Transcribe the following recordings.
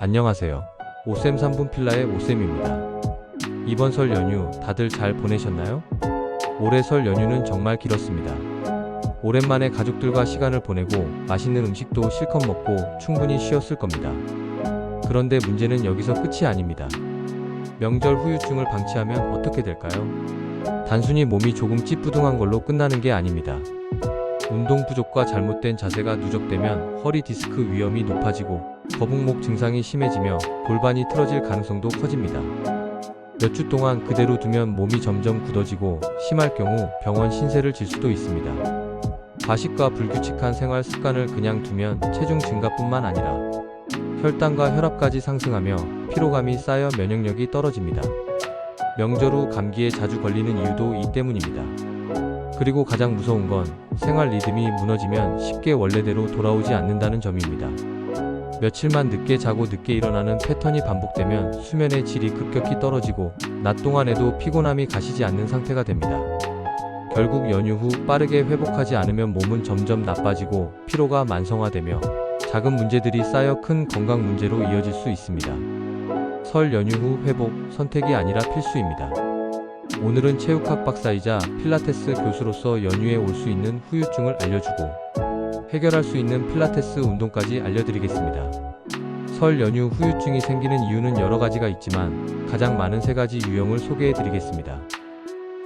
안녕하세요. 오쌤 3분 필라의 오쌤입니다. 이번 설 연휴 다들 잘 보내셨나요? 올해 설 연휴는 정말 길었습니다. 오랜만에 가족들과 시간을 보내고 맛있는 음식도 실컷 먹고 충분히 쉬었을 겁니다. 그런데 문제는 여기서 끝이 아닙니다. 명절 후유증을 방치하면 어떻게 될까요? 단순히 몸이 조금 찌뿌둥한 걸로 끝나는 게 아닙니다. 운동 부족과 잘못된 자세가 누적되면 허리 디스크 위험이 높아지고 거북목 증상이 심해지며 골반이 틀어질 가능성도 커집니다. 몇 주 동안 그대로 두면 몸이 점점 굳어지고 심할 경우 병원 신세를 질 수도 있습니다. 과식과 불규칙한 생활 습관을 그냥 두면 체중 증가뿐만 아니라 혈당과 혈압까지 상승하며 피로감이 쌓여 면역력이 떨어집니다. 명절 후 감기에 자주 걸리는 이유도 이 때문입니다. 그리고 가장 무서운 건 생활 리듬이 무너지면 쉽게 원래대로 돌아오지 않는다는 점입니다. 며칠만 늦게 자고 늦게 일어나는 패턴이 반복되면 수면의 질이 급격히 떨어지고 낮 동안에도 피곤함이 가시지 않는 상태가 됩니다. 결국 연휴 후 빠르게 회복하지 않으면 몸은 점점 나빠지고 피로가 만성화되며 작은 문제들이 쌓여 큰 건강 문제로 이어질 수 있습니다. 설 연휴 후 회복, 선택이 아니라 필수입니다. 오늘은 체육학 박사이자 필라테스 교수로서 연휴에 올 수 있는 후유증을 알려주고 해결할 수 있는 필라테스 운동까지 알려드리겠습니다. 설 연휴 후유증이 생기는 이유는 여러 가지가 있지만 가장 많은 세 가지 유형을 소개해드리겠습니다.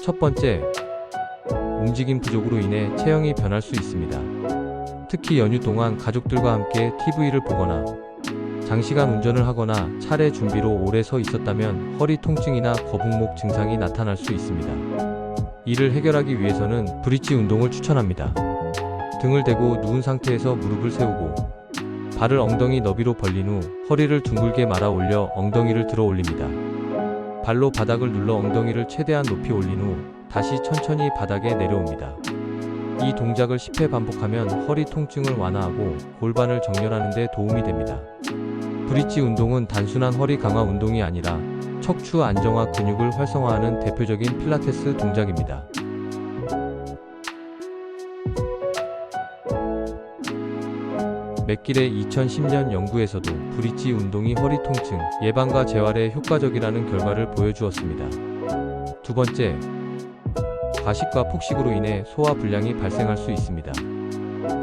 첫 번째, 움직임 부족으로 인해 체형이 변할 수 있습니다. 특히 연휴 동안 가족들과 함께 TV를 보거나 장시간 운전을 하거나 차례 준비로 오래 서 있었다면 허리 통증이나 거북목 증상이 나타날 수 있습니다. 이를 해결하기 위해서는 브릿지 운동을 추천합니다. 등을 대고 누운 상태에서 무릎을 세우고 발을 엉덩이 너비로 벌린 후 허리를 둥글게 말아 올려 엉덩이를 들어 올립니다. 발로 바닥을 눌러 엉덩이를 최대한 높이 올린 후 다시 천천히 바닥에 내려옵니다. 이 동작을 10회 반복하면 허리 통증을 완화하고 골반을 정렬하는 데 도움이 됩니다. 브릿지 운동은 단순한 허리 강화 운동이 아니라 척추 안정화 근육을 활성화하는 대표적인 필라테스 동작입니다. 맥길의 2010년 연구에서도 브릿지 운동이 허리 통증 예방과 재활에 효과적이라는 결과를 보여주었습니다. 두 번째, 과식과 폭식으로 인해 소화 불량이 발생할 수 있습니다.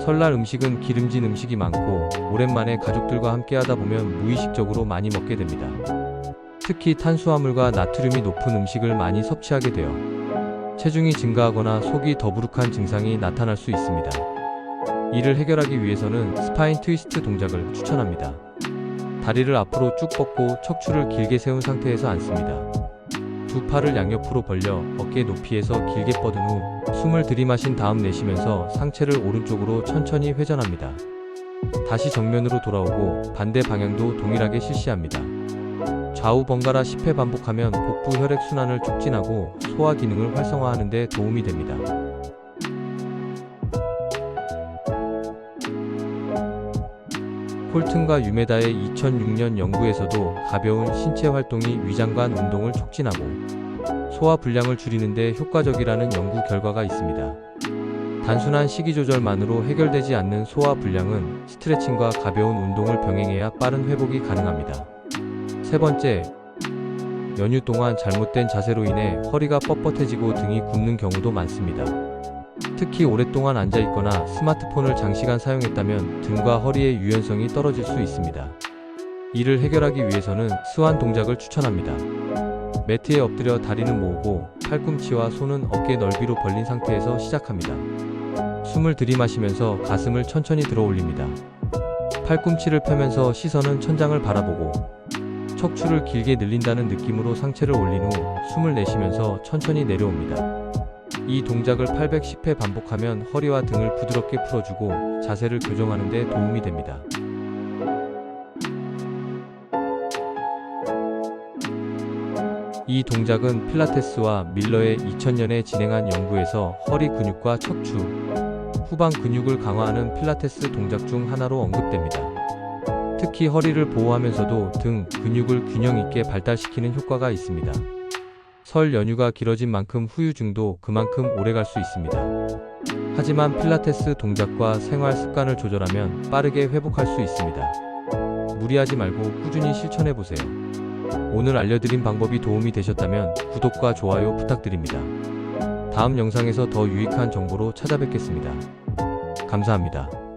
설날 음식은 기름진 음식이 많고 오랜만에 가족들과 함께 하다 보면 무의식적으로 많이 먹게 됩니다. 특히 탄수화물과 나트륨이 높은 음식을 많이 섭취하게 되어 체중이 증가하거나 속이 더부룩한 증상이 나타날 수 있습니다. 이를 해결하기 위해서는 스파인 트위스트 동작을 추천합니다. 다리를 앞으로 쭉 뻗고 척추를 길게 세운 상태에서 앉습니다. 두 팔을 양옆으로 벌려 어깨 높이에서 길게 뻗은 후 숨을 들이마신 다음 내쉬면서 상체를 오른쪽으로 천천히 회전합니다. 다시 정면으로 돌아오고 반대 방향도 동일하게 실시합니다. 좌우 번갈아 10회 반복하면 복부 혈액순환을 촉진하고 소화 기능을 활성화하는 데 도움이 됩니다. 콜튼과 유메다의 2006년 연구에서도 가벼운 신체 활동이 위장관 운동을 촉진하고 소화 불량을 줄이는 데 효과적이라는 연구 결과가 있습니다. 단순한 식이 조절만으로 해결되지 않는 소화 불량은 스트레칭과 가벼운 운동을 병행해야 빠른 회복이 가능합니다. 세 번째, 연휴 동안 잘못된 자세로 인해 허리가 뻣뻣해지고 등이 굽는 경우도 많습니다. 특히 오랫동안 앉아있거나 스마트폰을 장시간 사용했다면 등과 허리의 유연성이 떨어질 수 있습니다. 이를 해결하기 위해서는 스완 동작을 추천합니다. 매트에 엎드려 다리는 모으고 팔꿈치와 손은 어깨 넓이로 벌린 상태에서 시작합니다. 숨을 들이마시면서 가슴을 천천히 들어 올립니다. 팔꿈치를 펴면서 시선은 천장을 바라보고 척추를 길게 늘린다는 느낌으로 상체를 올린 후 숨을 내쉬면서 천천히 내려옵니다. 이 동작을 810회 반복하면 허리와 등을 부드럽게 풀어주고 자세를 교정하는 데 도움이 됩니다. 이 동작은 필라테스와 밀러의 2000년에 진행한 연구에서 허리 근육과 척추, 후방 근육을 강화하는 필라테스 동작 중 하나로 언급됩니다. 특히 허리를 보호하면서도 등 근육을 균형 있게 발달시키는 효과가 있습니다. 설 연휴가 길어진 만큼 후유증도 그만큼 오래갈 수 있습니다. 하지만 필라테스 동작과 생활 습관을 조절하면 빠르게 회복할 수 있습니다. 무리하지 말고 꾸준히 실천해보세요. 오늘 알려드린 방법이 도움이 되셨다면 구독과 좋아요 부탁드립니다. 다음 영상에서 더 유익한 정보로 찾아뵙겠습니다. 감사합니다.